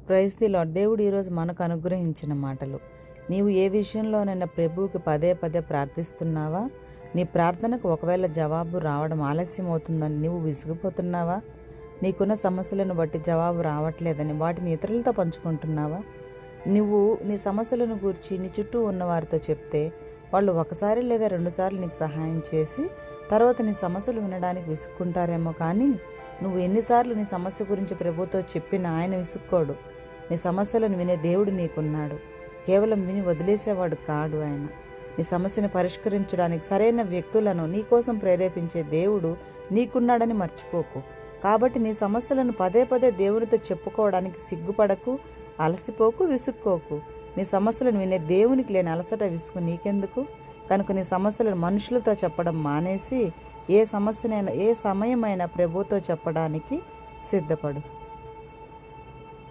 Praise the lord. దేవుడు ఈరోజు మనకు అనుగ్రహించిన మాటలు. నీవు ఏ విషయంలోనైనా ప్రభువుకి పదే పదే ప్రార్థిస్తున్నావా? నీ ప్రార్థనకు ఒకవేళ జవాబు రావడం ఆలస్యం అవుతుందని నీవు విసిగిపోతున్నావా? నీకున్న సమస్యలను బట్టి జవాబు రావట్లేదని వాటిని ఇతరులతో పంచుకుంటున్నావా? నువ్వు నీ సమస్యలను గురించి నీ చుట్టూ ఉన్న వారితో చెప్తే వాళ్ళు ఒకసారి లేదా రెండుసార్లు నీకు సహాయం చేసి తర్వాత నీ సమస్యలు వినడానికి విసుక్కుంటారేమో, కానీ నువ్వు ఎన్నిసార్లు నీ సమస్య గురించి ప్రభుతో చెప్పినా ఆయన విసుక్కోడు. నీ సమస్యలను వినే దేవుడు నీకున్నాడు. కేవలం విని వదిలేసేవాడు కాడు ఆయన. నీ సమస్యను పరిష్కరించడానికి సరైన వ్యక్తులను నీకోసం ప్రేరేపించే దేవుడు నీకున్నాడని మర్చిపోకు. కాబట్టి నీ సమస్యలను పదే పదే దేవునితో చెప్పుకోవడానికి సిగ్గుపడకు, అలసిపోకు, విసుక్కోకు. నీ సమస్యలను వినే దేవునికి లేని అలసట, విసుగు నీకెందుకు? కనుక నీ సమస్యలను మనుషులతో చెప్పడం మానేసి ఏ సమస్యనైనా ఏ సమయమైనా ప్రభుతో చెప్పడానికి సిద్ధపడు.